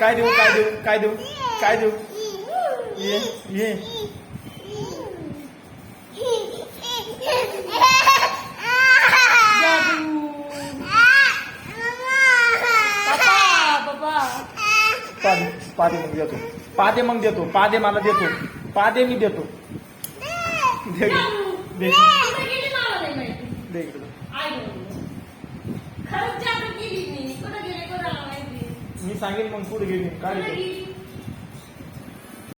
काय देऊ काय देऊ काय देऊ काय देऊ ये ये पादे मग देतो पादे मग देतो पादे मला देतो पादे मी देतो दे दे दे इकडं. मी सांगेन मग पुढे गेली काय देतो